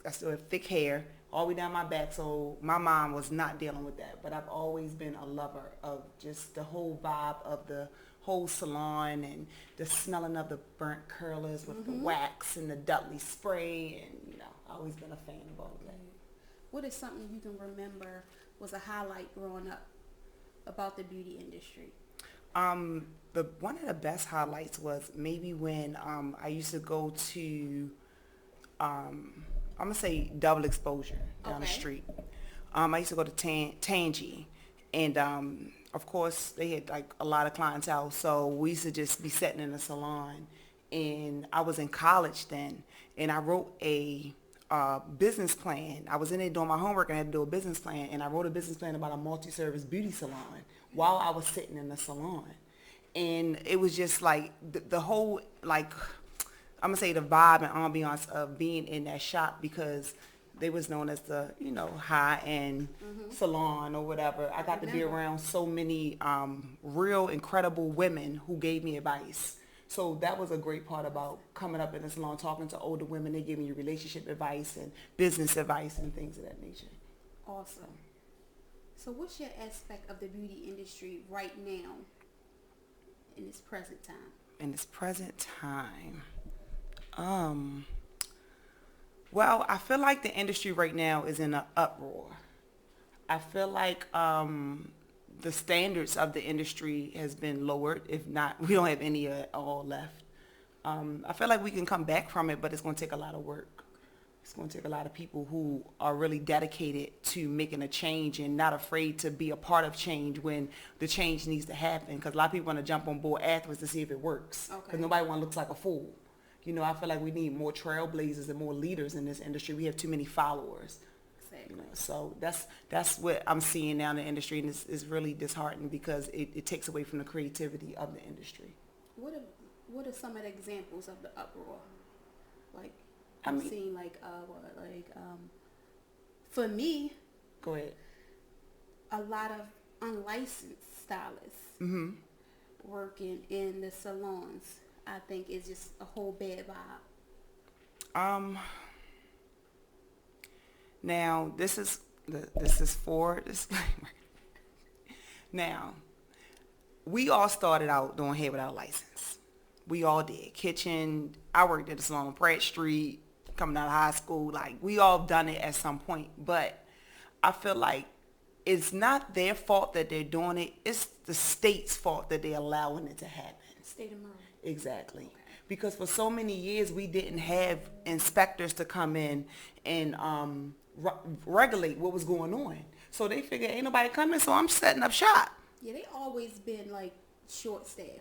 I still have thick hair all the way down my back, so my mom was not dealing with that. But I've always been a lover of just the whole vibe of the whole salon and the smelling of the burnt curlers with the wax and the Dudley spray, and I've always been a fan of all of that. What is something you can remember was a highlight growing up about the beauty industry? One of the best highlights was maybe when I used to go to I'm gonna say Double Exposure down the street. I used to go to Tangi, and of course they had like a lot of clientele, so we used to just be sitting in the salon. And I was in college then, and I wrote a business plan. I was in there doing my homework, and I had to do a business plan, and I wrote a business plan about a multi-service beauty salon while I was sitting in the salon. And it was just like the whole, like, I'm gonna say the vibe and ambiance of being in that shop, because they was known as the, high-end salon or whatever. I got to be around so many real incredible women who gave me advice. So that was a great part about coming up in the salon, talking to older women. They gave me relationship advice and business advice and things of that nature. Awesome. So what's your aspect of the beauty industry right now in this present time? In this present time, well, I feel like the industry right now is in an uproar. I feel like the standards of the industry has been lowered. If not, we don't have any at all left. I feel like we can come back from it, but it's going to take a lot of work. It's going to take a lot of people who are really dedicated to making a change and not afraid to be a part of change when the change needs to happen. Because a lot of people want to jump on board afterwards to see if it works. Because nobody want to look like a fool. I feel like we need more trailblazers and more leaders in this industry. We have too many followers. Exactly. So that's what I'm seeing now in the industry, and it's really disheartening because it takes away from the creativity of the industry. What are some of the examples of the uproar? Like, I'm seeing for me, go ahead. A lot of unlicensed stylists working in the salons. I think is just a whole bad vibe. Now this is for disclaimer. Now, we all started out doing hair without a license. We all did. Kitchen. I worked at the salon on Pratt Street, coming out of high school. Like, we all done it at some point. But I feel like it's not their fault that they're doing it. It's the state's fault that they're allowing it to happen. State of Maryland. Exactly. Okay. Because for so many years we didn't have inspectors to come in and regulate what was going on. So they figured ain't nobody coming, so I'm setting up shop. Yeah, they always been like short staffed.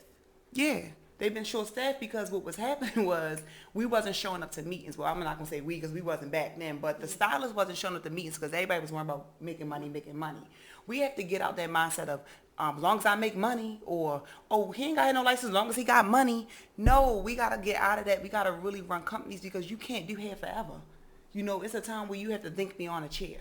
Yeah, they've been short staffed because what was happening was we wasn't showing up to meetings. Well, I'm not gonna say we because we wasn't back then, but the stylists wasn't showing up to meetings because everybody was worrying about making money. We have to get out that mindset of as long as I make money, or he ain't got no license as long as he got money. No, we gotta get out of that. We gotta really run companies because you can't do hair forever. It's a time where you have to think beyond a chair.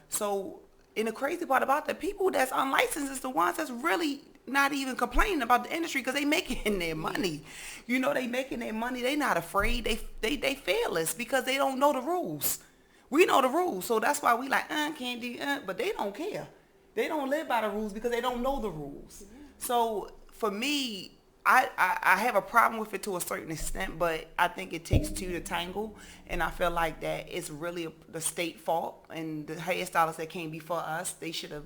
So, and the crazy part about that, people that's unlicensed is the ones that's really not even complaining about the industry because they making their money. They making their money. They not afraid. They fearless because they don't know the rules. We know the rules, so that's why we like can't do but they don't care. They don't live by the rules because they don't know the rules. Mm-hmm. So for me, I have a problem with it to a certain extent, but I think it takes two to tangle, and I feel like that it's really the state fault, and the hairstylists that came before us, they should have,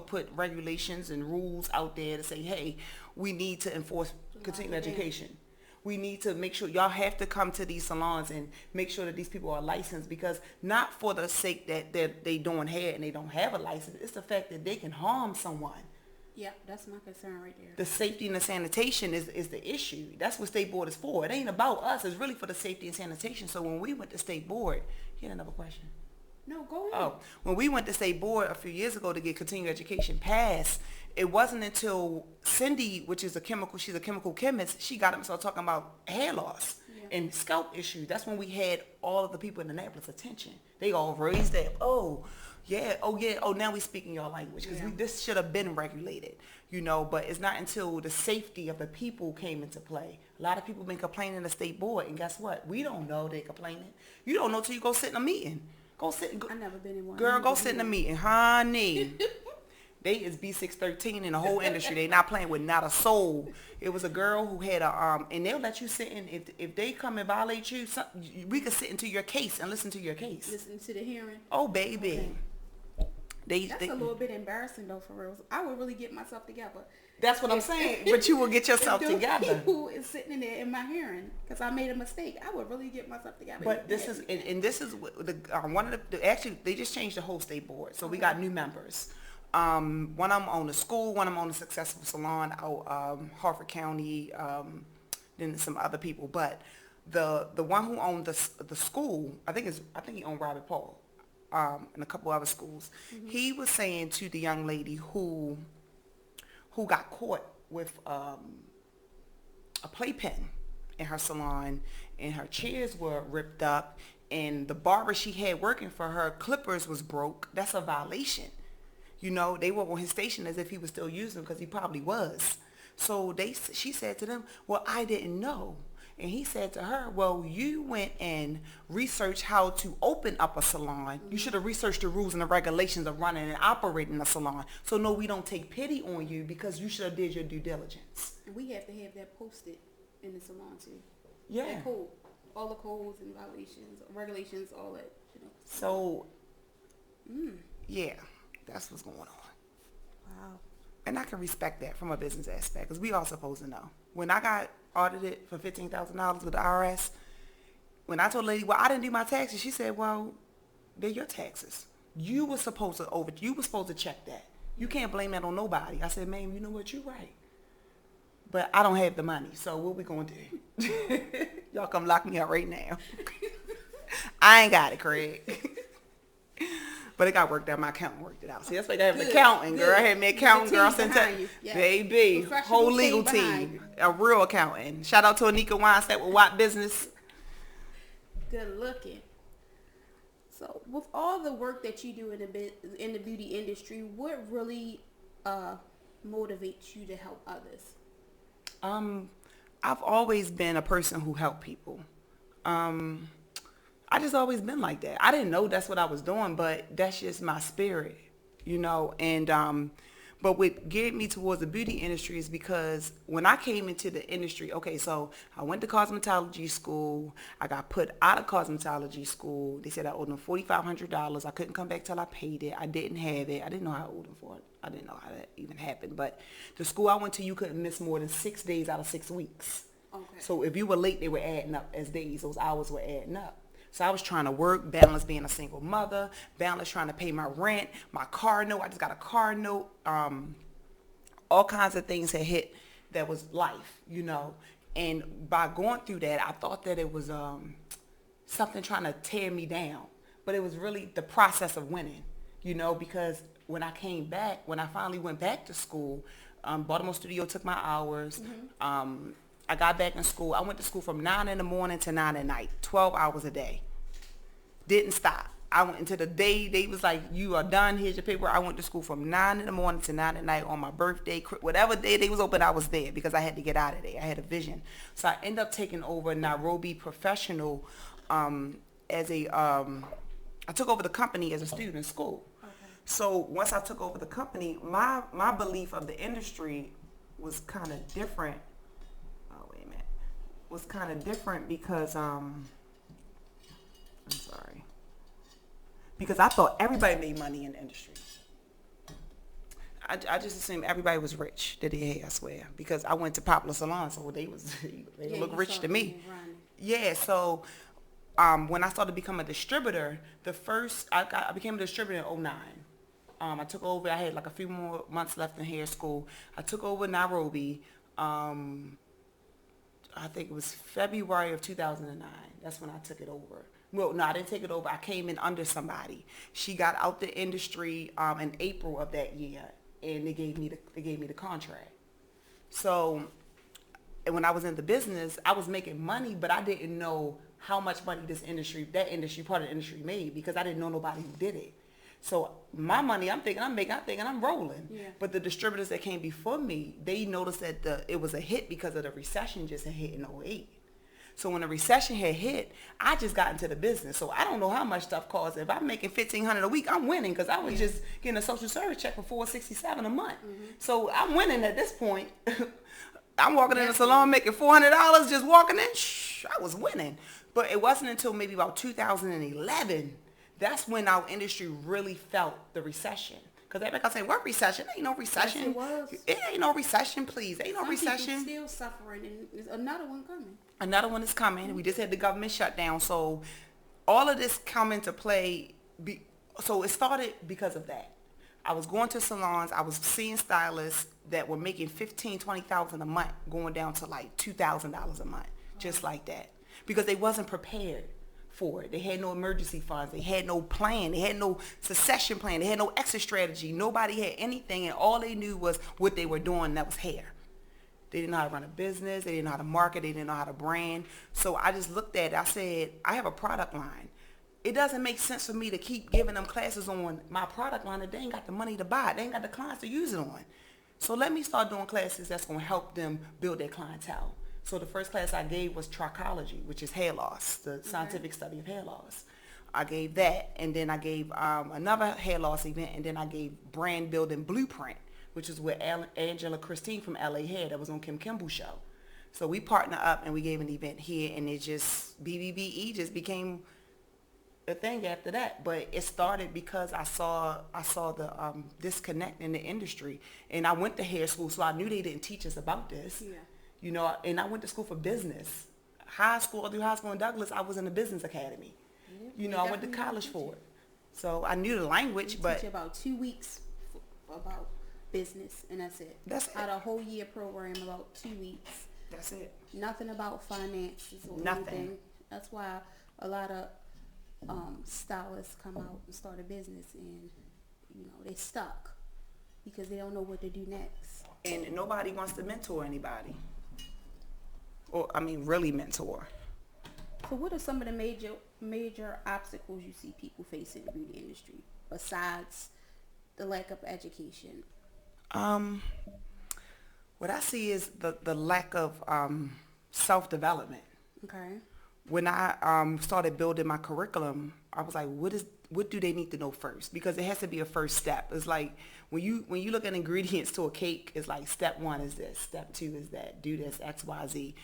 put regulations and rules out there to say, hey, we need to enforce continuing education. We need to make sure y'all have to come to these salons and make sure that these people are licensed, because not for the sake that they doing hair and they don't have a license. It's the fact that they can harm someone. Yeah, that's my concern right there. The safety and the sanitation is the issue. That's what State Board is for. It ain't about us. It's really for the safety and sanitation. So when we went to State Board, you had another question. No, go ahead. Oh, when we went to state board a few years ago to get continuing education passed, it wasn't until Cindy, which is she's a chemical chemist, she got up and started talking about hair loss and scalp issues. That's when we had all of the people in Annapolis attention. They all raised up. Oh, yeah. Oh, now we speaking your language because this should have been regulated, but it's not until the safety of the people came into play. A lot of people been complaining to state board, and guess what? We don't know they're complaining. You don't know till you go sit in a meeting. I never been in one. Girl, go sit in a meeting, honey. They is B613 in the whole industry. They not playing with not a soul. It was a girl who had and they'll let you sit in. If they come and violate you, we could sit into your case and listen to your case. Listen to the hearing. Oh, baby. Okay. That's a little bit embarrassing though, for real. I would really get myself together. That's what I'm saying. But you will get yourself together. People is sitting in there in my hearing because I made a mistake. I would really get myself together. But this is one of the actually they just changed the whole state board, so we got new members. One of them own a school, one of them own a successful salon out Harford County. Then some other people, but the one who owned the school, I think he owned Robert Paul, and a couple other schools. Mm-hmm. He was saying to the young lady who got caught with a playpen in her salon, and her chairs were ripped up, and the barber she had working for her clippers was broke. That's a violation. They were on his station as if he was still using them because he probably was. So she said to them, well, I didn't know. And he said to her, well, you went and researched how to open up a salon. You should have researched the rules and the regulations of running and operating a salon. So no, we don't take pity on you because you should have did your due diligence. And we have to have that posted in the salon too. Yeah. That code. All the codes and violations, regulations, all that. So, yeah, that's what's going on. Wow. And I can respect that from a business aspect because we all supposed to know. When I got audited for $15,000 with the IRS, when I told the lady, well, I didn't do my taxes, she said, well, they're your taxes. You were supposed to check that. You can't blame that on nobody. I said, ma'am, you know what, you're right. But I don't have the money, so what we going to do? Y'all come lock me up right now. I ain't got it, Craig. But it got worked out. My accountant worked it out. See, that's why I have an accountant, girl. I had me accountant, girl. Baby, whole legal team. A real accountant. Shout out to Anika Weinstein with Watt Business. Good looking. So, with all the work that you do in the beauty industry, what really motivates you to help others? I've always been a person who helped people. I just always been like that. I didn't know that's what I was doing, but that's just my spirit, and but what geared me towards the beauty industry is because when I came into the industry, okay, so I went to cosmetology school. I got put out of cosmetology school. They said I owed them $4,500. I couldn't come back till I paid it. I didn't have it. I didn't know how I owed them for it. I didn't know how that even happened. But the school I went to, you couldn't miss more than 6 days out of 6 weeks. Okay. So if you were late, they were adding up as days. Those hours were adding up. So I was trying to work, balance being a single mother, balance trying to pay my rent, my car note. I just got a car note. All kinds of things had hit that was life, And by going through that, I thought that it was something trying to tear me down. But it was really the process of winning, because when I finally went back to school, Baltimore Studio took my hours. Mm-hmm. I got back in school. I went to school from 9 in the morning to 9 at night, 12 hours a day. Didn't stop. I went into the day, they was like, you are done, here's your paper. I went to school from 9 in the morning to 9 at night on my birthday. Whatever day they was open, I was there because I had to get out of there. I had a vision. So I ended up taking over Nairobi Professional I took over the company as a student in school. Okay. So once I took over the company, my belief of the industry was kind of different. Was kind of different because I'm sorry, because I thought everybody made money in the industry. I just assumed everybody was rich that they had, I swear, because I went to Popular Salon, so they look rich to me. Yeah, so when I started becoming a distributor, I became a distributor in 2009. I took over. I had like a few more months left in hair school. I took over Nairobi. I think it was February of 2009. That's when I took it over. Well, no, I didn't take it over. I came in under somebody. She got out the industry in April of that year, and they gave me the contract. So, and when I was in the business, I was making money, but I didn't know how much money part of the industry made, because I didn't know nobody who did it. So my money, I'm thinking I'm rolling. Yeah. But the distributors that came before me, they noticed that it was a hit because of the recession just had hit in '08. So when the recession had hit, I just got into the business. So I don't know how much stuff costs. If I'm making $1,500 a week, I'm winning, because I was just getting a social service check for $467 a month. So I'm winning at this point. I'm walking in the salon making $400 just walking in. I was winning. But it wasn't until maybe about 2011, that's when our industry really felt the recession. Because everybody say, what recession? Ain't no recession. Yes, it was. It ain't no recession, please. Ain't no Some recession. people still suffering, and there's another one coming. Another one is coming. We just had the government shutdown. So all of this come into play. So it started because of that. I was going to salons. I was seeing stylists that were making $15,000, $20,000 a month, going down to like $2,000 a month, just like that. Because they wasn't prepared for it. They had no emergency funds. They had no plan. They had no succession plan. They had no exit strategy. Nobody had anything, and all they knew was what they were doing, and that was hair. They didn't know how to run a business. They didn't know how to market. They didn't know how to brand. So I just looked at it. I said, I have a product line. It doesn't make sense for me to keep giving them classes on my product line that they ain't got the money to buy. They ain't got the clients to use it on. So let me start doing classes that's going to help them build their clientele. So the first class I gave was trichology, which is hair loss, the scientific study of hair loss. I gave that, and then I gave another hair loss event, and then I gave brand building blueprint, which is what Angela Christine from LA had, that was on Kim Kimball's show. So we partnered up and we gave an event here, and it just, BBBE just became a thing after that. But it started because I saw the disconnect in the industry, and I went to hair school, so I knew they didn't teach us about this. Yeah. You know, and I went to school for business. Through high school in Douglas, I was in the business academy. Yeah, you know, I went to college for it. So I knew the language, but... teach you about 2 weeks about business, and that's it. That's it. Out of a whole year program, about 2 weeks. That's it. Nothing about finances or Nothing. anything. That's why a lot of stylists come out and start a business, and, you know, they stuck because they don't know what to do next. And nobody wants to mentor anybody. Or, I mean, really mentor. So what are some of the major obstacles you see people face in the beauty industry besides the lack of education? What I see is the lack of self-development. Okay. When I started building my curriculum, I was like, what do they need to know first? Because it has to be a first step. It's like when you look at ingredients to a cake, it's like step 1 is this, step 2 is that, do this, X, Y, Z.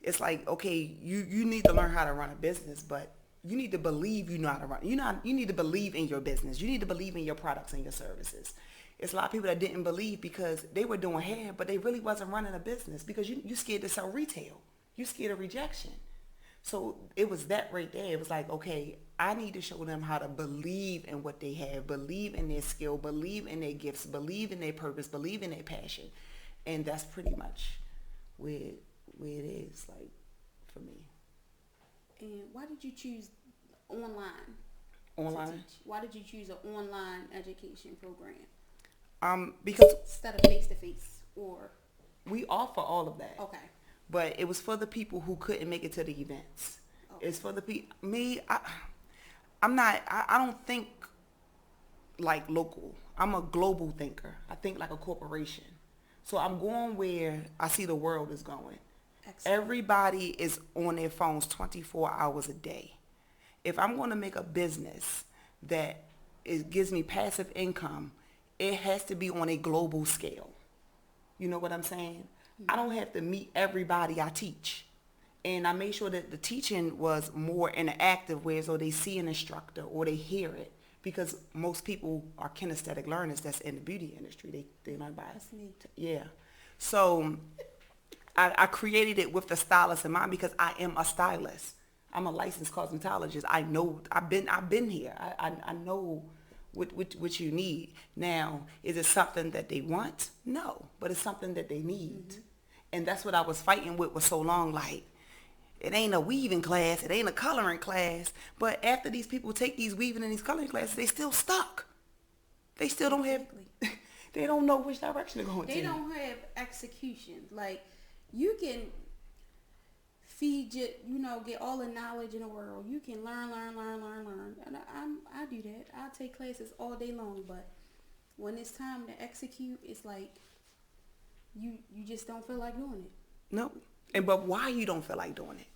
It's like, okay, you need to learn how to run a business, but you need to believe you know how to run. You need to believe in your business. You need to believe in your products and your services. It's a lot of people that didn't believe because they were doing hair, but they really wasn't running a business because you scared to sell retail. You scared of rejection. So it was that right there. It was like, okay, I need to show them how to believe in what they have, believe in their skill, believe in their gifts, believe in their purpose, believe in their passion. And that's pretty much where it is, like, for me. And why did you choose online? Online? Why did you choose an online education program? Because instead of face-to-face, or? We offer all of that. Okay. But it was for the people who couldn't make it to the events. Okay. It's for the people. Me, I don't think like local. I'm a global thinker. I think like a corporation. So I'm going where I see the world is going. Excellent. Everybody is on their phones 24 hours a day. If I'm going to make a business that gives me passive income, it has to be on a global scale. You know what I'm saying? I don't have to meet everybody I teach. And I made sure that the teaching was more interactive, where so they see an instructor or they hear it. Because most people are kinesthetic learners that's in the beauty industry. They learn by us. Yeah. So I created it with the stylist in mind because I am a stylist. I'm a licensed cosmetologist. I know, I've been here. I know what you need. Now, is it something that they want? No, but it's something that they need. Mm-hmm. And that's what I was fighting with so long. Like, It ain't a weaving class. It ain't a coloring class. But after these people take these weaving and these coloring classes, they still stuck. They still don't have, they don't know which direction they're going to. They don't have execution. Like, you can feed your, get all the knowledge in the world. You can learn. And I do that. I take classes all day long, but when it's time to execute, it's like you just don't feel like doing it. No. But why you don't feel like doing it?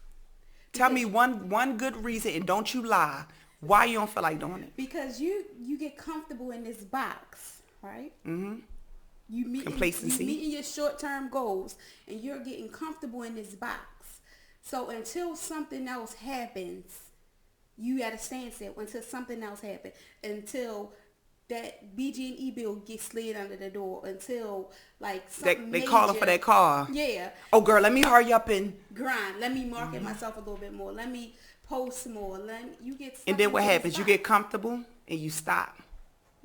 Tell me one good reason, and don't you lie, why you don't feel like doing it. Because you get comfortable in this box, right? Mm-hmm. You Complacency. meeting your short-term goals, and you're getting comfortable in this box. So until something else happens, you at a standstill until something else happens. Until that BG&E bill gets slid under the door, until like something they calling for that car. Yeah. Oh girl, let me hurry up and grind. Let me market myself a little bit more. Let me post more. You get. And then what happens? You get comfortable and you stop.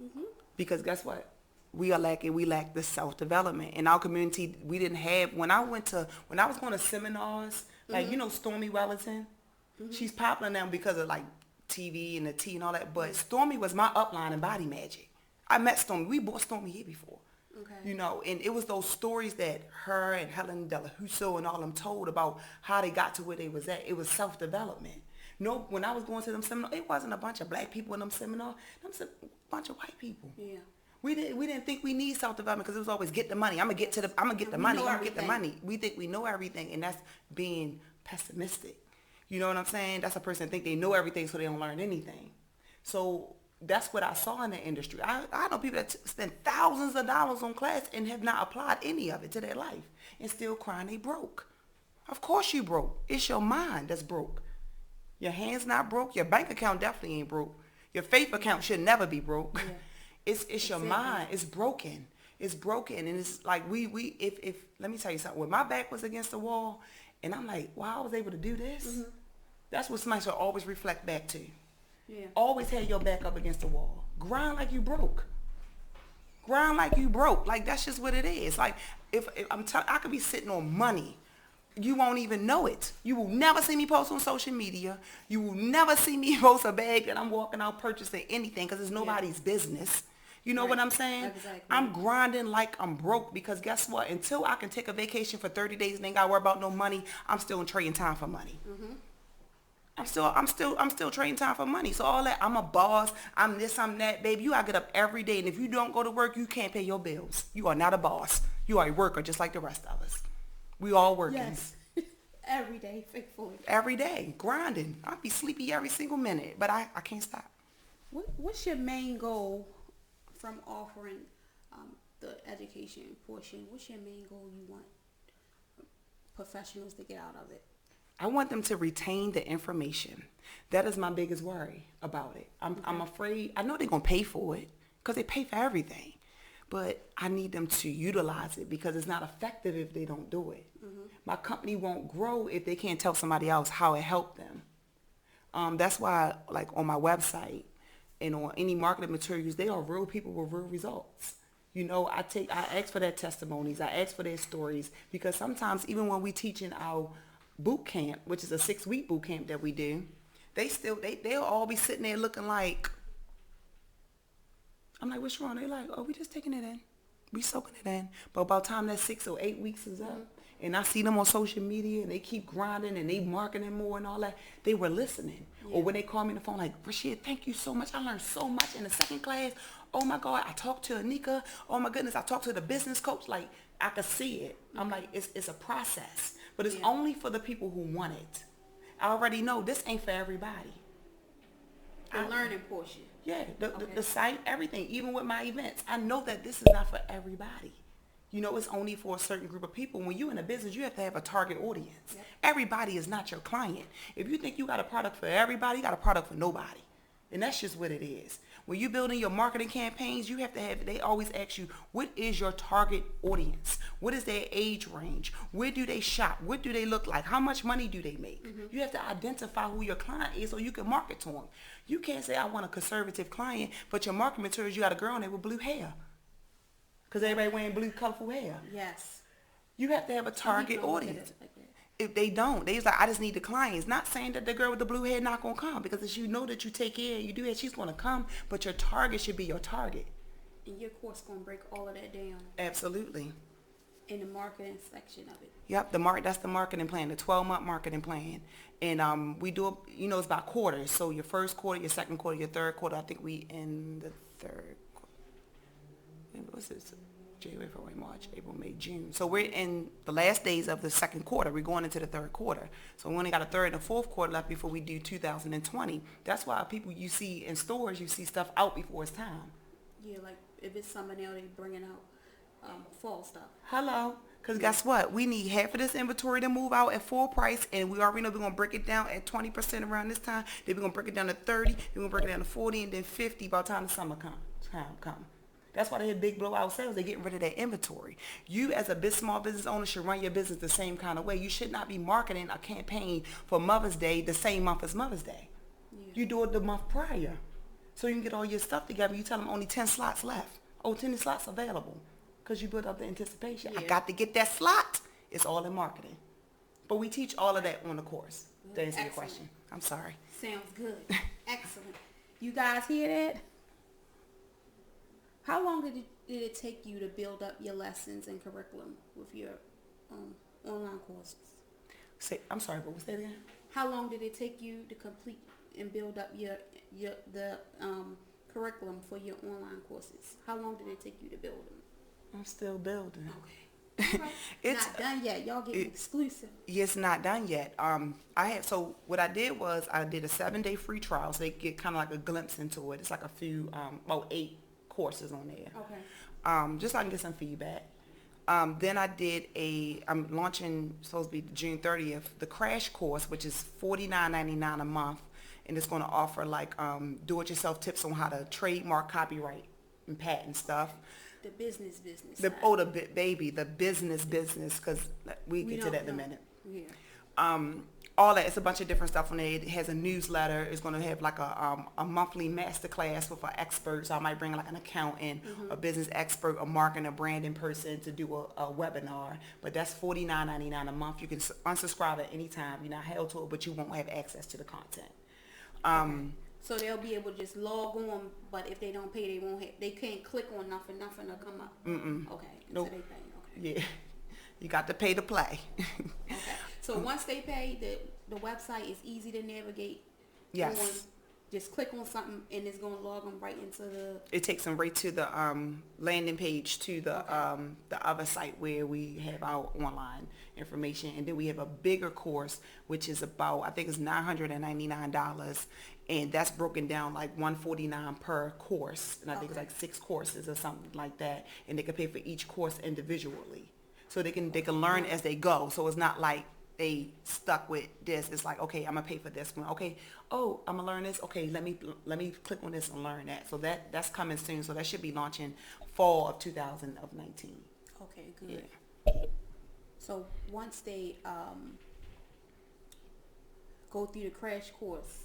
Mm-hmm. Because guess what? We lack the self-development. In our community, we didn't have, when I was going to seminars, like, Stormy Wellington, she's popular now because of like TV and the tea and all that, but Stormy was my upline in Body Magic. I met Stormy. We bought Stormy here before. Okay. And it was those stories that her and Helen Delahuso and all them told about how they got to where they was at. It was self-development. No, when I was going to them seminars, it wasn't a bunch of black people in them seminars. Them was a bunch of white people. Yeah. We didn't think we need self-development because it was always get the money. I'm gonna get the money. We think we know everything, and that's being pessimistic. You know what I'm saying? That's a person that think they know everything, so they don't learn anything. So that's what I saw in the industry. I know people that spend thousands of dollars on class and have not applied any of it to their life and still crying they broke. Of course you broke. It's your mind that's broke. Your hand's not broke. Your bank account definitely ain't broke. Your faith account should never be broke. Yeah. It's your mind. It's broken. It's broken. And it's like if let me tell you something. When my back was against the wall and I'm like, wow, I was able to do this. That's what somebody should always reflect back to. Yeah. Always have your back up against the wall. Grind like you broke. Grind like you broke. Like that's just what it is. Like if I could be sitting on money. You won't even know it. You will never see me post on social media. You will never see me post a bag that I'm walking out purchasing anything because it's nobody's business. You know what I'm saying? Exactly. I'm grinding like I'm broke because guess what? Until I can take a vacation for 30 days and ain't got to worry about no money, I'm still trading time for money. I'm still trading time for money. So all that, I'm a boss, I'm this, I'm that. Baby, you got to get up every day. And if you don't go to work, you can't pay your bills. You are not a boss. You are a worker just like the rest of us. We all working. Yes. Every day, faithfully. Every day, grinding. I'll be sleepy every single minute, but I can't stop. What's your main goal from offering the education portion? What's your main goal you want professionals to get out of it? I want them to retain the information. That is my biggest worry about it. I'm afraid. I know they're going to pay for it because they pay for everything. But I need them to utilize it because it's not effective if they don't do it. My company won't grow if they can't tell somebody else how it helped them. That's why, like on my website and on any marketing materials, they are real people with real results. I ask for their testimonies. I ask for their stories because sometimes even when we teach in our boot camp, which is a 6-week boot camp that we do, they'll all be sitting there looking like, I'm like, what's wrong? They're like, oh, we just taking it in. We soaking it in. But by the time that 6 or 8 weeks is up, and I see them on social media, and they keep grinding, and they marketing more and all that, they were listening. Yeah. Or when they call me on the phone, like, Rashid, thank you so much. I learned so much in the second class. Oh, my God, I talked to Anika. Oh, my goodness, I talked to the business coach. Like, I could see it. I'm like, it's a process. But it's only for the people who want it. I already know this ain't for everybody. The learning portion. Yeah, the site, everything, even with my events. I know that this is not for everybody. It's only for a certain group of people. When you're in a business, you have to have a target audience. Yep. Everybody is not your client. If you think you got a product for everybody, you got a product for nobody. And that's just what it is. When you're building your marketing campaigns, you have to they always ask you, what is your target audience? What is their age range? Where do they shop? What do they look like? How much money do they make? You have to identify who your client is so you can market to them. You can't say, I want a conservative client, but your marketing materials, you got a girl in there with blue hair. Because everybody wearing blue, colorful hair. Yes. You have to have a target audience. If they don't, they just like, I just need the clients. Not saying that the girl with the blue hair not gonna come, because if you know that you take care and you do that, she's gonna come. But your target should be your target. And your course gonna break all of that down Absolutely. in the marketing section of it. Yep, that's the marketing plan, the 12-month marketing plan. And we do it, it's by quarters. So your first quarter, your second quarter, your third quarter. I think we in the third quarter. What's this? January, February, March, April, May, June. So we're in the last days of the second quarter. We're going into the third quarter. So we only got a third and a fourth quarter left before we do 2020. That's why people you see in stores, you see stuff out before it's time. Yeah, like if it's summer now, they bringing out fall stuff. Hello. Because guess what? We need half of this inventory to move out at full price, and we already know we're going to break it down at 20% around this time. Then we're going to break it down to 30, then we're going to break it down to 40, and then 50 by the time the summer come. That's why they had big blowout sales. They're getting rid of that inventory. You as a small business owner should run your business the same kind of way. You should not be marketing a campaign for Mother's Day the same month as Mother's Day. Yeah. You do it the month prior. So you can get all your stuff together. You tell them only 10 slots left. 10 slots available. Because you build up the anticipation. Yeah. I got to get that slot. It's all in marketing. But we teach all of that on the course. To answer your question. I'm sorry. Sounds good. Excellent. You guys hear that? How long did it take you to build up your lessons and curriculum with your online courses? I'm sorry, but what's that again? How long did it take you to complete and build up the curriculum for your online courses? How long did it take you to build them? I'm still building. Okay. It's not done yet. Y'all getting exclusive. It's not done yet. What I did was I did a 7-day free trial, so they get kind of like a glimpse into it. It's like a few, about 8 courses on there. Okay. Just so I can get some feedback. Then I'm launching, supposed to be June 30th, the crash course, which is $49.99 a month, and it's going to offer like do-it-yourself tips on how to trademark, copyright, and patent stuff. The business. The business, because we get to that in a minute. Yeah. All that, it's a bunch of different stuff on there. It has a newsletter. It's going to have like a monthly masterclass with an expert. So I might bring like an accountant, a business expert, a marketing, a branding person to do a webinar. But that's $49.99 a month. You can unsubscribe at any time. You're not held to it, but you won't have access to the content. Okay. So they'll be able to just log on, but if they don't pay, they can't click on nothing will come up. Okay. Nope. So they pay. Okay. Yeah. You got to pay to play. Okay. So once they pay, the website is easy to navigate. Yes. Just click on something and it's going to log them right into the... It takes them right to the landing page to the other site where we have our online information. And then we have a bigger course, which is about, I think it's $999. And that's broken down like $149 per course. And I think it's like 6 courses or something like that. And they can pay for each course individually. So they can learn as they go. So it's not like they stuck with this. It's like, okay, I'm gonna pay for this one. Okay, I'm gonna learn this. Okay, let me click on this and learn that. So that's coming soon. So that should be launching fall of 2019. Okay, good. Yeah. So once they go through the crash course,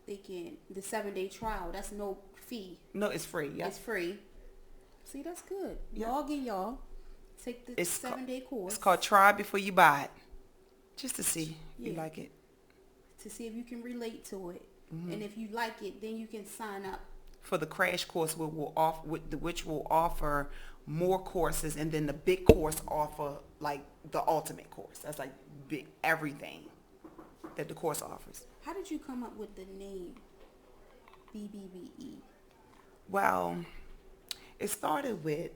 they can, the 7-day trial, that's no fee. No, it's free. Yeah, it's free. See, that's good. Yeah. Log in, y'all. Take the 7-day course. It's called Try Before You Buy It, just to see if you like it. To see if you can relate to it, and if you like it, then you can sign up for the crash course, which will offer more courses, and then the big course offer like the ultimate course. That's like big everything that the course offers. How did you come up with the name BBBE? Well, it started with,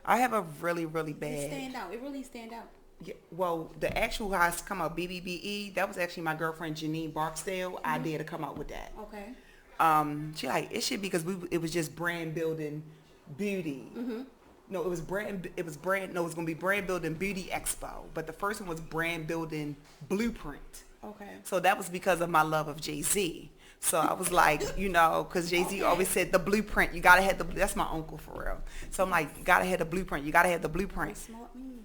I have a really, really bad... It really stand out. Yeah, well, the actual how it's come out, BBBE, that was actually my girlfriend Janine Barksdale idea to come out with that. Okay. She like, it should be because it was just brand building beauty. No, it was going to be brand building beauty expo, but the first one was brand building blueprint. Okay. So that was because of my love of Jay-Z. So I was like, because Jay-Z always said the blueprint, you got to have that's my uncle for real. So I'm like, you got to have the blueprint, you got to have the blueprint.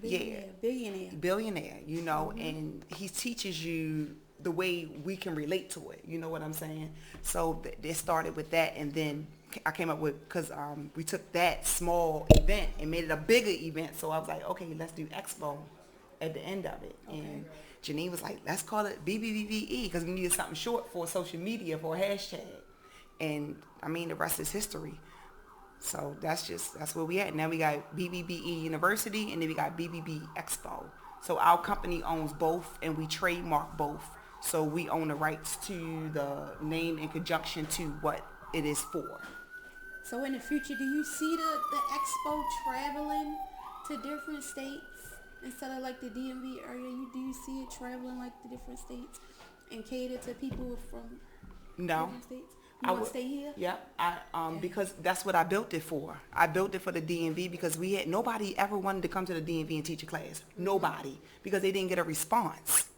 Billionaire, and he teaches you the way we can relate to it. You know what I'm saying? So they started with that, and then I came up with, because we took that small event and made it a bigger event. So I was like, okay, let's do Expo at the end of it. Okay. And Janine was like, let's call it BBBBE because we needed something short for social media, for a hashtag. And I mean, the rest is history. So that's where we at. Now we got BBBE University and then we got BBB Expo. So our company owns both and we trademark both. So we own the rights to the name in conjunction to what it is for. So in the future, do you see the expo traveling to different states instead of like the DMV area? Do you see it traveling like the different states and cater to people from different states? You want to stay here? Yeah, because that's what I built it for. I built it for the DMV because nobody ever wanted to come to the DMV and teach a class. Nobody, because they didn't get a response.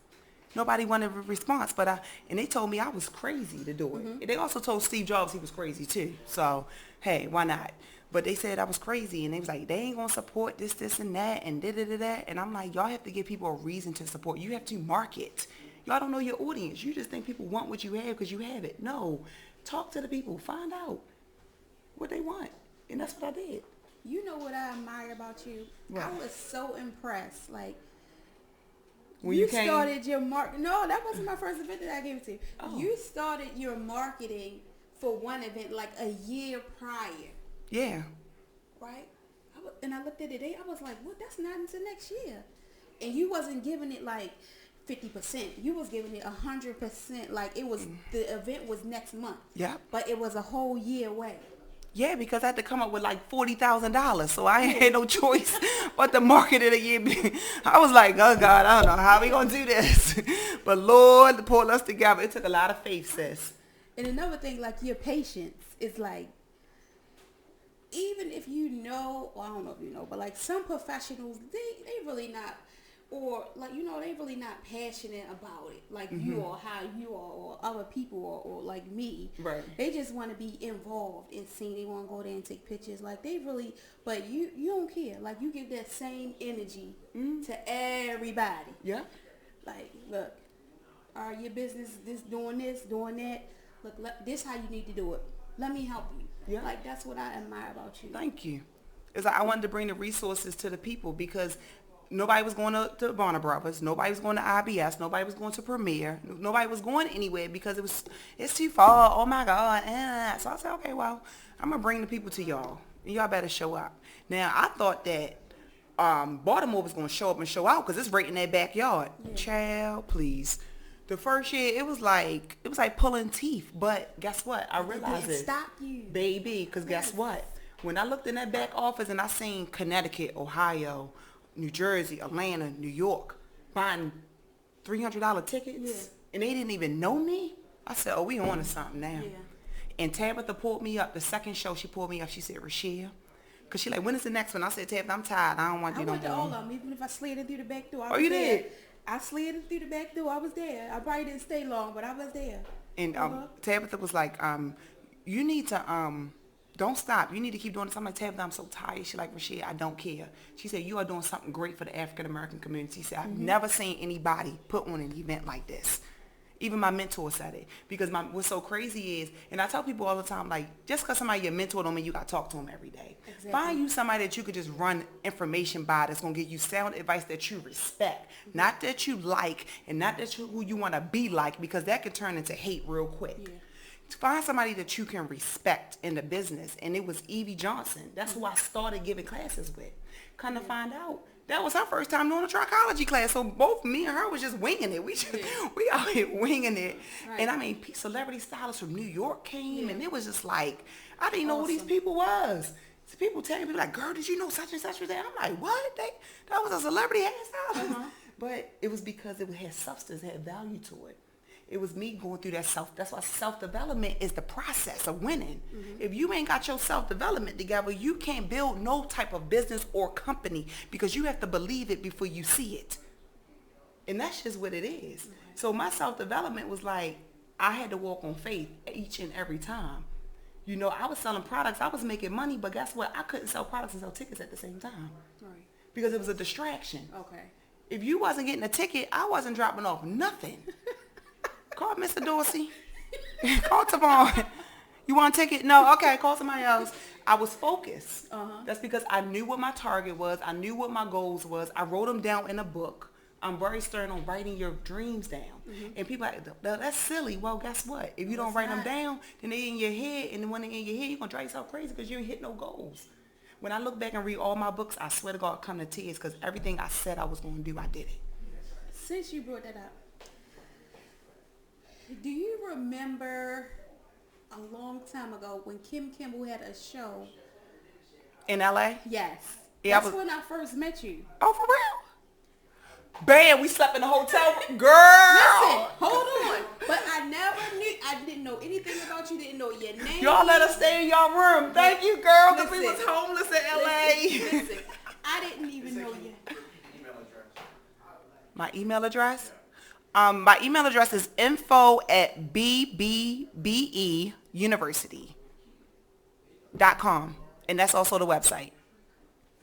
Nobody wanted a response, and they told me I was crazy to do it. They also told Steve Jobs he was crazy too. So, hey, why not? But they said I was crazy, and they was like, they ain't gonna support this, and that, and da-da-da-da. And I'm like, y'all have to give people a reason to support. You have to market. Y'all don't know your audience. You just think people want what you have because you have it. No, talk to the people. Find out what they want, and that's what I did. You know what I admire about you? What? I was so impressed. Like, when you started your No, that wasn't my first event that I gave it to. Oh. You started your marketing for one event like a year prior. Yeah. Right? And I looked at it, I was like, what? That's not until next year. And you wasn't giving it like 50%. You was giving it 100%. Like it was, the event was next month. Yeah. But it was a whole year away. Yeah, because I had to come up with like $40,000, so I ain't had no choice but to market it a year. I was like, oh God, I don't know how we gonna do this, but Lord pulled us together. It took a lot of faith, sis. And another thing, like your patience is like, even if you know, or I don't know if you know, but like some professionals, they really not, or like, you know, they really not passionate about it. Like you or how you are or other people or like me. Right. They just want to be involved in seeing. They want to go there and take pictures. Like they really, but you don't care. Like you give that same energy to everybody. Yeah. Like, look, your business doing that. Look, this how you need to do it. Let me help you. Yeah. Like that's what I admire about you. Thank you. It's like I wanted to bring the resources to the people because nobody was going to Warner Brothers. Nobody was going to IBS. Nobody was going to Premiere. Nobody was going anywhere because it's too far. Oh my God. So I said, okay, well, I'm going to bring the people to y'all. And y'all better show up. Now, I thought that Baltimore was going to show up and show out because it's right in their backyard. Yeah. Child, please. The first year, it was like pulling teeth. But guess what? I realized it. Stop you. Baby, because guess what? When I looked in that back office and I seen Connecticut, Ohio, New Jersey, Atlanta, New York, buying $300 tickets, and they didn't even know me. I said, oh, we on to something now. Yeah. And Tabitha pulled me up. The second show, she pulled me up. She said, Rashia, because she like, when is the next one? I said, Tabitha, I'm tired. I don't want to do no more. I went to all of them, even if I slid in through the back door. Oh, you did? I slid in through the back door. I was there. I probably didn't stay long, but I was there. And Tabitha was like, you need to... don't stop. You need to keep doing this. I'm like, Tabitha, I'm so tired. She's like, Rashia, I don't care. She said, you are doing something great for the African-American community. She said, I've never seen anybody put on an event like this. Even my mentor said it. Because what's so crazy is, and I tell people all the time, like, just because somebody your mentor don't mean you got to talk to them every day. Exactly. Find you somebody that you could just run information by that's going to give you sound advice that you respect. Not that you like and not that who you want to be like, because that can turn into hate real quick. Yeah. Find somebody that you can respect in the business. And it was Evie Johnson. That's who I started giving classes with. Kind of find out. That was her first time doing a trichology class. So both me and her was just winging it. We out here winging it. Right. And I mean, celebrity stylists from New York came. And it was just like, I didn't know who these people was. So people telling me like, girl, did you know such and such was there? I'm like, what? That was a celebrity hairstylist. But it was because it had substance, it had value to it. It was me going through that's why self-development is the process of winning. If you ain't got your self-development together, you can't build no type of business or company because you have to believe it before you see it. And that's just what it is. So my self-development was like, I had to walk on faith each and every time. You know, I was selling products, I was making money, but guess what? I couldn't sell products and sell tickets at the same time. Right. Because it was a distraction. Okay. If you wasn't getting a ticket, I wasn't dropping off nothing. Call Mr. Dorsey. Call Tavon. You want a ticket? No. Okay, call somebody else. I was focused. That's because I knew what my target was. I knew what my goals was. I wrote them down in a book. I'm very stern on writing your dreams down. And people are like, that's silly. Well, guess what? If you don't write them down, then they in your head. And when they're in your head, you're going to drive yourself crazy because you ain't hit no goals. When I look back and read all my books, I swear to God, come to tears because everything I said I was going to do, I did it. Since you brought that up, do you remember a long time ago when Kim Kimball had a show? In L.A.? Yes. Yeah, That's when I first met you. Oh, for real? Bam, we slept in the hotel. Girl! Listen, hold on. But I didn't know anything about you, didn't know your name. Y'all let us stay in y'all room. Thank you, girl, because we was Listen. homeless in L.A. Listen, I didn't even know you. My email address? My email address is info@bbbeuniversity.com. And that's also the website.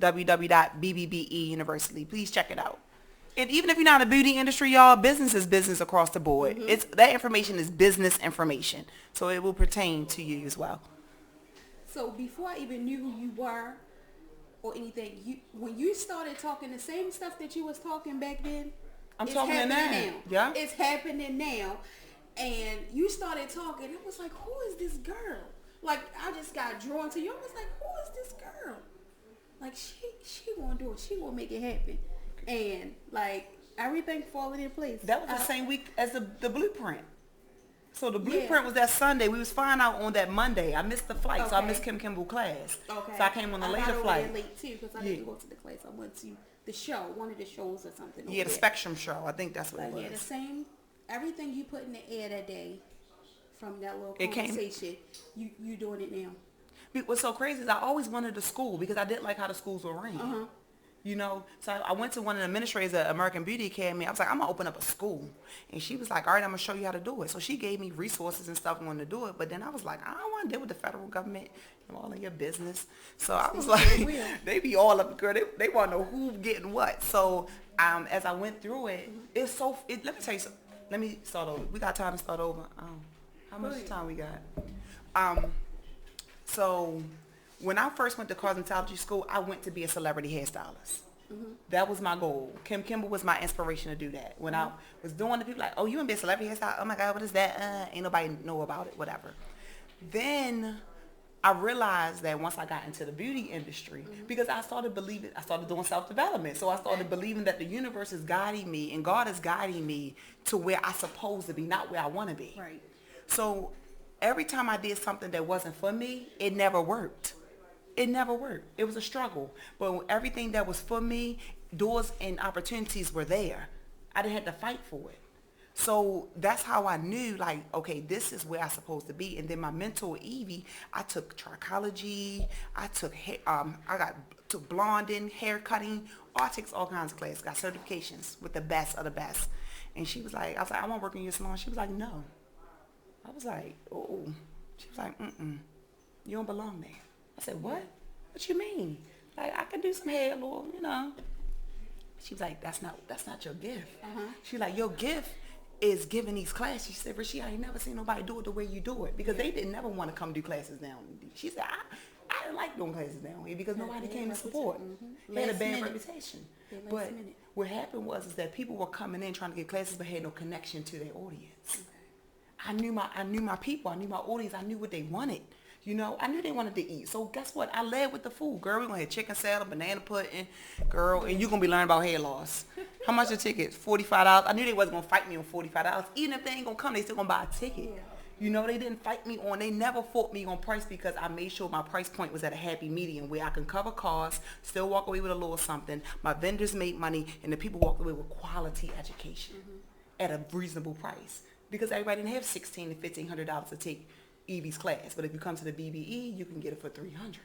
www.bbbeuniversity. Please check it out. And even if you're not in the beauty industry, y'all, business is business across the board. It's that information is business information. So it will pertain to you as well. So before I even knew who you were or anything, when you started talking the same stuff that you was talking back then, I'm it's talking happening now. Yeah. It's happening now. And you started talking. I was like, who is this girl? Like, I just got drawn to you. I was like, who is this girl? Like, she gonna do it. She gonna make it happen. And, like, everything falling in place. That was the same week as the blueprint. So the blueprint was that Sunday. We was flying out on that Monday. I missed the flight, so I missed Kim Kimball class. Okay. So I came on a later flight. I got late, too, because I didn't go to the class. I went to the show, one of the shows or something. Yeah, the Spectrum show. I think that's what it was. Yeah, the same, everything you put in the air that day from that little conversation, you doing it now. What's so crazy is I always wanted a school because I didn't like how the schools were ran. You know, so I went to one of the administrators at American Beauty Academy. I was like, I'm going to open up a school. And she was like, all right, I'm going to show you how to do it. So she gave me resources and stuff on to do it. But then I was like, I don't want to deal with the federal government and all of your business. So I was like, they be all up, girl. They want to know who getting what. So as I went through it, it's so, let me tell you something. Let me start over. We got time to start over. How much time we got? So when I first went to cosmetology school, I went to be a celebrity hairstylist. That was my goal. Kim Kimball was my inspiration to do that. When I was doing the people like, oh, you want to be a celebrity hairstylist? Oh my God, what is that? Ain't nobody know about it, whatever. Then I realized that once I got into the beauty industry, because I started doing self-development. So I started believing that the universe is guiding me and God is guiding me to where I'm supposed to be, not where I want to be. Right. So every time I did something that wasn't for me, it never worked. It never worked. It was a struggle. But everything that was for me, doors and opportunities were there. I didn't have to fight for it. So that's how I knew, like, okay, this is where I'm supposed to be. And then my mentor, Evie, I took trichology. I took took blonding, hair cutting, all kinds of classes. Got certifications with the best of the best. And she was like, I was like, I want to work in your salon. She was like, no. I was like, oh. She was like, you don't belong there. I said, what? What you mean? Like, I can do some hair, Lord, you know. She was like, that's not your gift. She was like, your gift is giving these classes. She said, Rasheed, I ain't never seen nobody do it the way you do it. Because they didn't never want to come do classes down. She said, I didn't like doing classes down here because nobody came to support. They had a bad reputation. But what happened was that people were coming in trying to get classes but had no connection to their audience. I knew my people. I knew my audience. I knew what they wanted. You know, I knew they wanted to eat. So guess what? I led with the food. Girl, we're going to have chicken salad, banana pudding, girl, and you're going to be learning about hair loss. How much a ticket? $45. I knew they wasn't going to fight me on $45. Even if they ain't going to come, they still going to buy a ticket. Yeah. You know, they didn't fight me on, they never fought me on price because I made sure my price point was at a happy medium where I can cover costs, still walk away with a little something. My vendors made money, and the people walked away with quality education at a reasonable price. Because everybody didn't have $1,600 to $1,500 to take Evie's class, but if you come to the BBE, you can get it for $300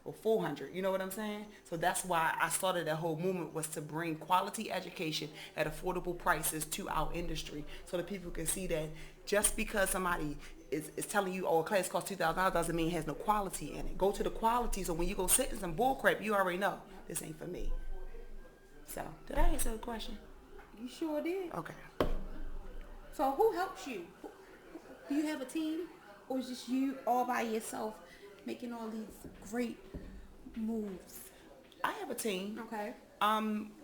or $400. You know what I'm saying? So that's why I started that whole movement, was to bring quality education at affordable prices to our industry, so that people can see that just because somebody is telling you, oh, a class costs $2,000 doesn't mean it has no quality in it. Go to the quality, so when you go sit in some bull crap, you already know this ain't for me. So did I answer the question? You sure did. Okay. So who helps you? Do you have a team? Or is just you all by yourself making all these great moves? I have a team. Okay.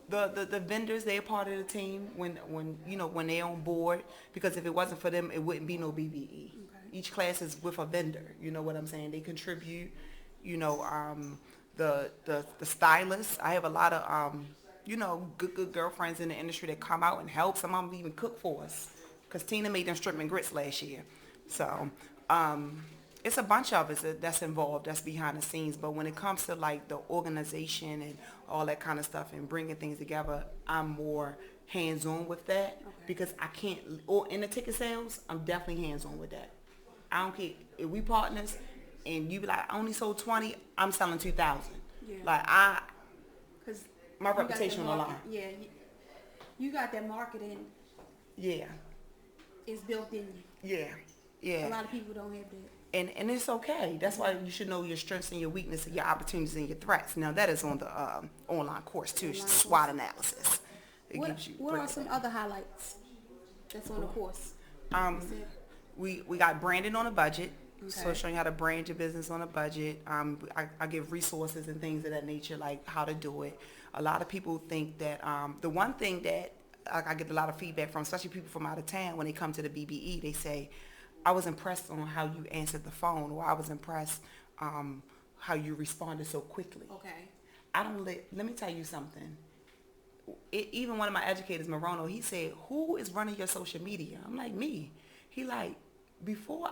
The vendors, they're part of the team when they're on board, because if it wasn't for them, it wouldn't be no BBE. Okay. Each class is with a vendor. You know what I'm saying? They contribute. The stylists. I have a lot of good girlfriends in the industry that come out and help. Some of them even cook for us, because Tina made them shrimp and grits last year. So it's a bunch of us that's involved, that's behind the scenes. But when it comes to like the organization and all that kind of stuff and bringing things together, I'm more hands-on with that, because I can't, or in the ticket sales, I'm definitely hands-on with that. I don't care if we partners and you be like, I only sold 20, I'm selling 2,000. Yeah. Like Cause my you got reputation that on the market- line. Yeah, you got that marketing Yeah, is built in you. yeah, A yeah. lot of people don't have that. And it's okay. That's why you should know your strengths and your weaknesses, your opportunities and your threats. Now that is on the online course too, Online SWOT analysis. It What, gives you what are break it some down. other highlights that's on the course? Is it- We got branding on a budget. So Okay. showing you how to brand your business on a budget. I give resources and things of that nature, like how to do it. A lot of people think that the one thing that I get a lot of feedback from, especially people from out of town, when they come to the BBE, they say, I was impressed on how you answered the phone, or I was impressed how you responded so quickly. Okay. Let me tell you something. Even one of my educators, Morono, he said, who is running your social media? I'm like, me. He like, before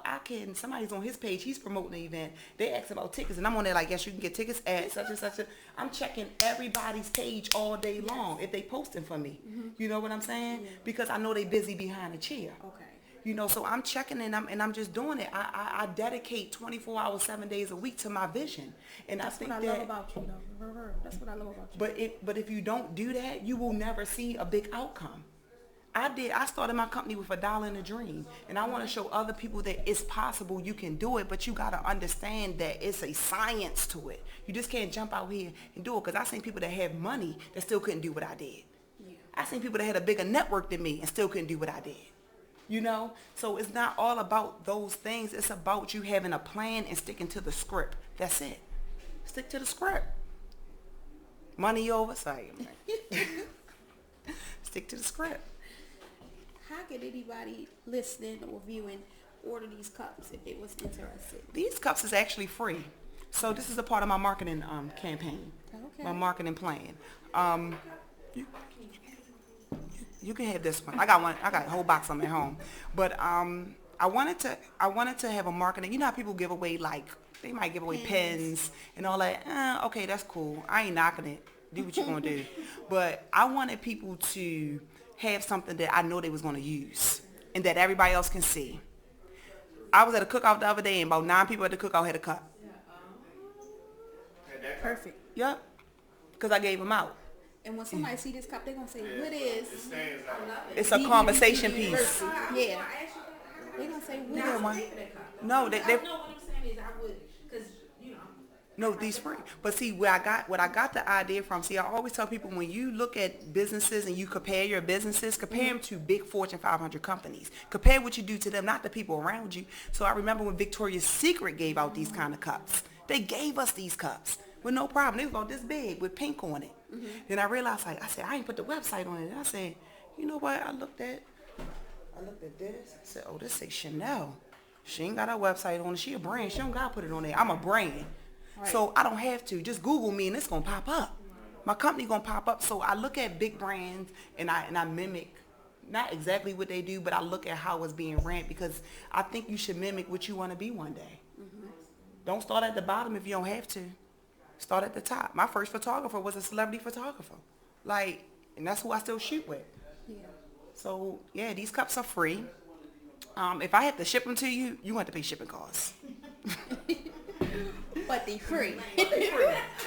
somebody's on his page, he's promoting the event. They ask about tickets, and I'm on there like, yes, you can get tickets at such and such. I'm checking everybody's page all day long if they posting for me. You know what I'm saying? Yeah. Because I know they busy behind a chair. Okay. So I'm checking and I'm just doing it. I dedicate 24 hours, 7 days a week to my vision. And That's I think what I that, love about you, though. That's what I love about you. but if you don't do that, you will never see a big outcome. I started my company with $1 in a dream, and I want to show other people that it's possible, you can do it, but you got to understand that it's a science to it. You just can't jump out here and do it, because I seen people that have money that still couldn't do what I did. Yeah. I seen people that had a bigger network than me and still couldn't do what I did. So it's not all about those things. It's about you having a plan and sticking to the script. That's it. Stick to the script. Money over sight. Stick to the script. How could anybody listening or viewing order these cups if they was interested? These cups is actually free. So this is a part of my marketing campaign. Okay. My marketing plan. You can have this one. I got one. I got a whole box of them at home. But I wanted to have a marketing. You know how people give away, like, they might give away pens and all that. Okay, that's cool. I ain't knocking it. Do what you're gonna do. But I wanted people to have something that I know they was gonna use and that everybody else can see. I was at a cookout the other day, and about 9 people at the cookout had a cup. Perfect. Yep. Because I gave them out. And when somebody see this cup, they're going to say, what is It's a conversation piece. Yeah. They're going to say, what Yeah, is one. No, they No, what I'm saying is I would, because, no, these free. But see, what I got the idea from, see, I always tell people, when you look at businesses and you compare your businesses, compare them to big Fortune 500 companies. Compare what you do to them, not the people around you. So I remember when Victoria's Secret gave out these kind of cups. They gave us these cups with no problem. They was about this big with pink on it. Then I realized, I said, I ain't put the website on it. And I said, you know what? I looked at this. I said, oh, this say Chanel. She ain't got her website on it. She a brand. She don't got to put it on there. I'm a brand. Right. So I don't have to. Just Google me and it's going to pop up. My company going to pop up. So I look at big brands and I mimic, not exactly what they do, but I look at how it's being ran, because I think you should mimic what you want to be one day. Don't start at the bottom if you don't have to. Start at the top. My first photographer was a celebrity photographer. And that's who I still shoot with. Yeah. So, yeah, these cups are free. If I have to ship them to you, you have to pay shipping costs. But they free.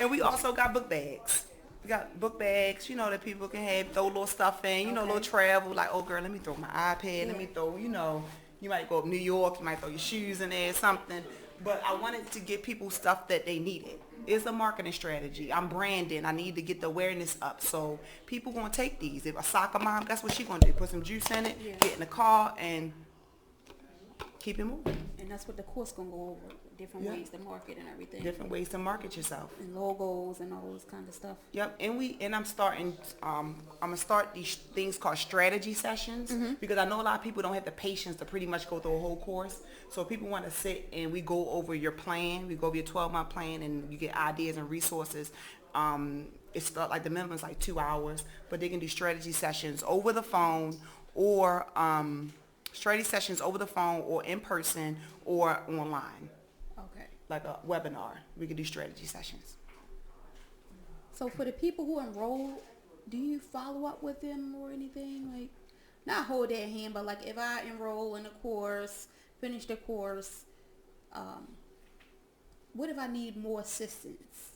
And we also got book bags. We got book bags, that people can have, throw little stuff in, little travel. Like, oh, girl, let me throw my iPad. Let me throw, you might go up New York. You might throw your shoes in there, something. But I wanted to give people stuff that they needed. It's a marketing strategy. I'm branding. I need to get the awareness up. So people going to take these. If a soccer mom, that's what she going to do. Put some juice in it, get in the car, and keep it moving. And that's what the course gonna go over, different Yeah. ways to market and everything. Different ways to market yourself. And logos and all those kind of stuff. Yep, and I'm starting. I'm gonna start these things called strategy sessions because I know a lot of people don't have the patience to pretty much go through a whole course. So if people want to sit and we go over your plan, we go over your 12-month plan, and you get ideas and resources. It's like the minimum is like 2 hours, but they can do strategy sessions over the phone or strategy sessions over the phone or in person or online, Okay. like a webinar. We can do strategy sessions. So for the people who enroll, do you follow up with them or anything? Like, not hold their hand, but like if I enroll in a course, finish the course, what if I need more assistance?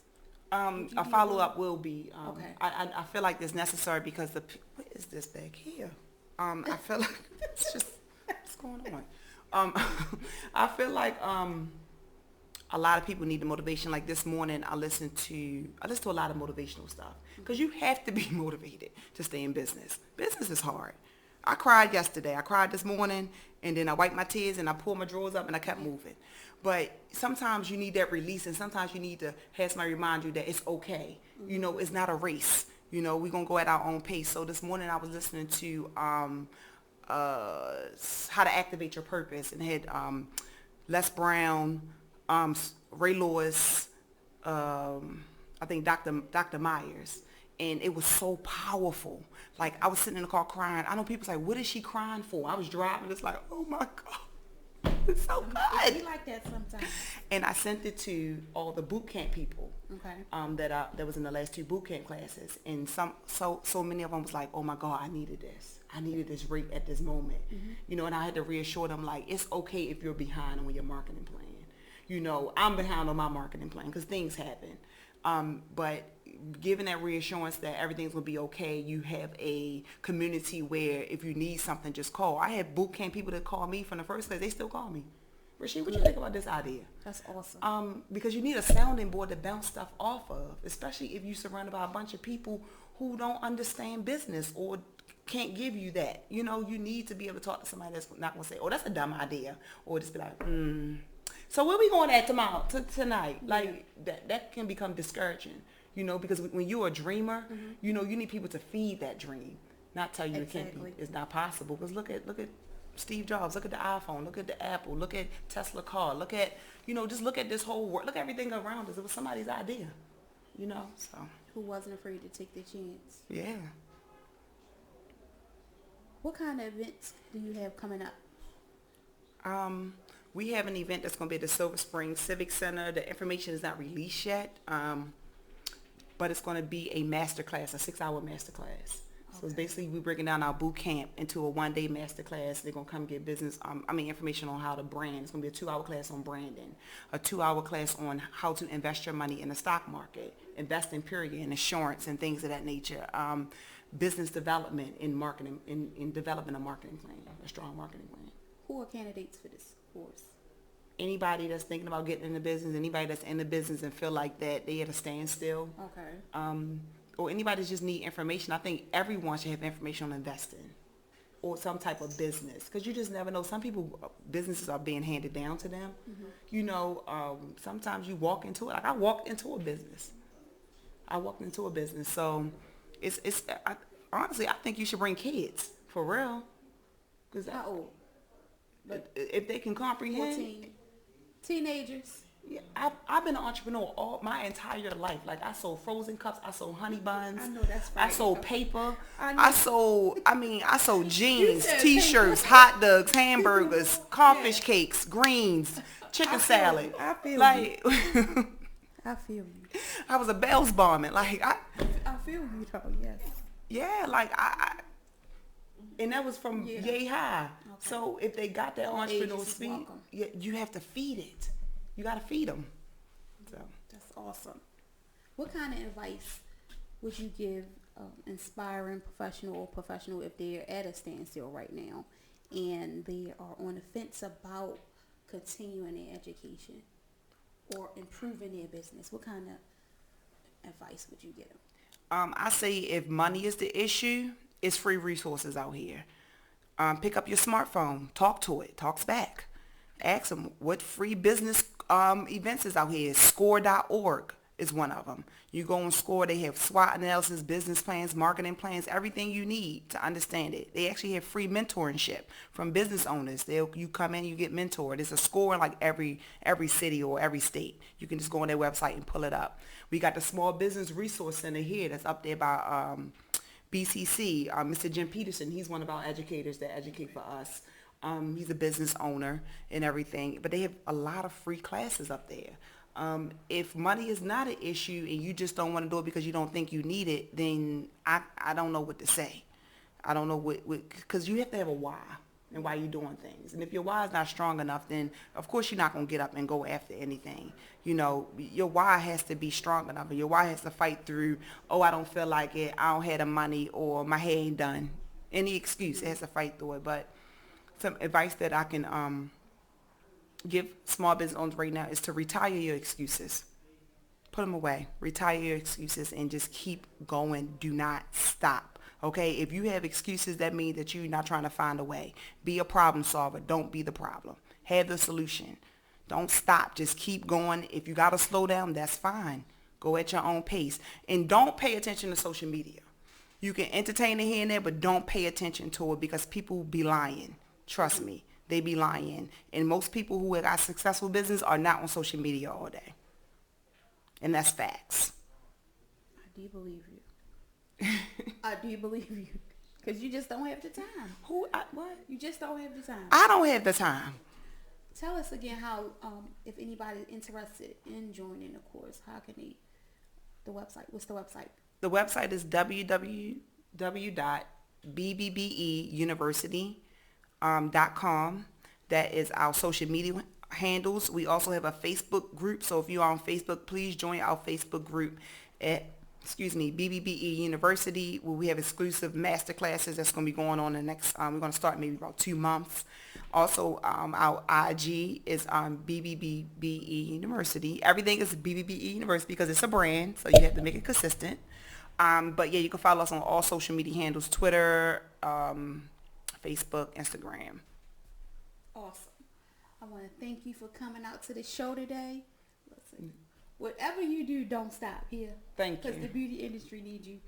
A follow-up will be, Okay. I feel like it's necessary because what is this back here? I feel like it's just, what's going on? I feel like, a lot of people need the motivation. Like this morning, I listened to a lot of motivational stuff because you have to be motivated to stay in business. Business is hard. I cried yesterday. I cried this morning, and then I wiped my tears and I pulled my drawers up and I kept moving. But sometimes you need that release, and sometimes you need to have somebody remind you that it's okay. You know, it's not a race. You know, we're gonna go at our own pace. So this morning I was listening to How to Activate Your Purpose, and had Les Brown, Ray Lewis, I think Dr. Myers, and it was so powerful. Like I was sitting in the car crying. I know people say, "What is she crying for?" I was driving, it's like, "Oh my God, it's so Be good." like that sometimes. And I sent it to all the boot camp people. Okay. That was in the last 2 boot camp classes, and so many of them was like, "Oh my God, I needed this. I needed this right at this moment." You know, and I had to reassure them like, it's okay if you're behind on your marketing plan. You know, I'm behind on my marketing plan because things happen. But given that reassurance that everything's going to be okay, you have a community where if you need something, just call. I had boot camp people that call me from the first place. They still call me. Rasheed, what you think about this idea? That's awesome. Because you need a sounding board to bounce stuff off of, especially if you're surrounded by a bunch of people who don't understand business or can't give you that. You know, you need to be able to talk to somebody that's not going to say, "Oh, that's a dumb idea," or just be like, So where we going at tomorrow, tonight? Like that can become discouraging, you know, because when you're a dreamer, you know, you need people to feed that dream, not tell you it can't Exactly. be, it's not possible. Because look at Steve Jobs, look at the iPhone, look at the Apple, look at Tesla car, look at, you know, just look at this whole world, look at everything around us. It was somebody's idea, you know, so Who wasn't afraid to take the chance. yeah. What kind of events do you have coming up? We have an event that's going to be at the Silver Spring Civic Center. The information is not released yet, but it's going to be a masterclass, a 6-hour masterclass. So it's basically we're breaking down our boot camp into a 1-day masterclass. They're going to come get business, information on how to brand. It's going to be a 2-hour class on branding, a 2-hour class on how to invest your money in the stock market, investing period, and insurance and things of that nature. Business development in marketing, in developing a marketing plan, a strong marketing plan. Who are candidates for this course? Anybody that's thinking about getting in the business, anybody that's in the business and feel like that they at a standstill, Okay. or anybody that just need information. I think everyone should have information on investing or some type of business, because you just never know. Some people, businesses are being handed down to them. You know, sometimes you walk into it. Like I walked into a business. So honestly, I think you should bring kids for real. Cause How old? if they can comprehend. 14. Teenagers. Yeah, I've been an entrepreneur all my entire life. Like I sold frozen cups, I sold honey buns, I know that's right. I sold paper, I know. I sold jeans, said t-shirts, hot dogs, hamburgers, crawfish cakes, greens, chicken salad. I feel like I feel you. I was a Bell's barman. Like I feel you though, yes. yeah, like and that was from Yeah. yay high. Okay. So if they got that All entrepreneurial ages is speed, welcome. you have to feed it. You got to feed them. So. That's awesome. What kind of advice would you give inspiring professional if they're at a standstill right now and they are on the fence about continuing their education or improving their business? What kind of advice would you give them? I say if money is the issue, it's free resources out here. Pick up your smartphone, talk to it, talks back. Ask them what free business events is out here. Score.org is one of them. You go on Score, they have SWOT analysis, business plans, marketing plans, everything you need to understand it. They actually have free mentorship from business owners. You come in, you get mentored. It's a Score in like every city or every state. You can just go on their website and pull it up. We got the Small Business Resource Center here that's up there by BCC. Mr. Jim Peterson, he's one of our educators that educate for us. He's a business owner and everything, but they have a lot of free classes up there. If money is not an issue and you just don't want to do it because you don't think you need it, then I don't know what to say. I don't know because you have to have a why and why you're doing things. And if your why is not strong enough, then of course you're not going to get up and go after anything. You know, your why has to be strong enough, and your why has to fight through, oh, I don't feel like it, I don't have the money, or my hair ain't done. Any excuse, it has to fight through it. But some advice that I can give small business owners right now is to retire your excuses. Put them away. Retire your excuses and just keep going. Do not stop. Okay? If you have excuses, that means that you're not trying to find a way. Be a problem solver. Don't be the problem. Have the solution. Don't stop. Just keep going. If you got to slow down, that's fine. Go at your own pace. And don't pay attention to social media. You can entertain it here and there, but don't pay attention to it because people be lying. Trust me. They be lying. And most people who have got successful business are not on social media all day. And that's facts. I do believe you. I do believe you. Because you just don't have the time. What? You just don't have the time. I don't have the time. Tell us again how, if anybody's interested in joining the course, how can they, the website, what's the website? The website is www.bbbeuniversity.com. That is our social media handles. We also have a Facebook group. So if you are on Facebook, please join our Facebook group at BBBE University, where we have exclusive master classes that's going to be going on the next, we're going to start maybe about 2 months. Also, our IG is BBBE University. Everything is BBBE University because it's a brand, so you have to make it consistent. But yeah, you can follow us on all social media handles, Twitter, Facebook, Instagram. Awesome. I want to thank you for coming out to the show today. Listen, whatever you do, don't stop here. Thank you. Because the beauty industry needs you.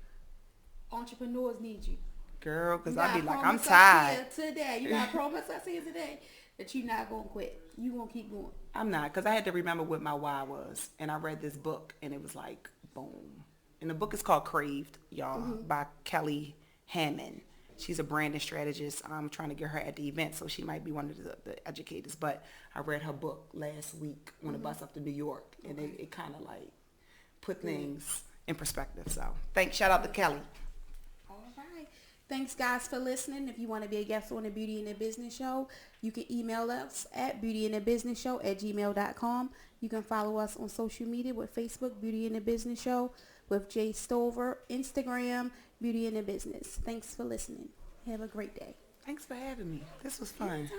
Entrepreneurs need you. Girl, because I be like, I'm promise us tired. here today. You got to promise us here today that you're not going to quit. You're going to keep going. I'm not, because I had to remember what my why was. And I read this book, and it was like, boom. And the book is called Craved, y'all, by Kelly Hammond. She's a branding strategist. I'm trying to get her at the event, so she might be one of the educators. But I read her book last week on the bus up to New York, and it kind of like put things in perspective. So shout out to Kelly. All right. Thanks, guys, for listening. If you want to be a guest on the Beauty and the Business Show, you can email us at beautyandthebusinessshow@gmail.com. You can follow us on social media with Facebook, Beauty and the Business Show, with Jay Stover, Instagram, Beauty and the Business. Thanks for listening. Have a great day. Thanks for having me. This was fun. Anytime.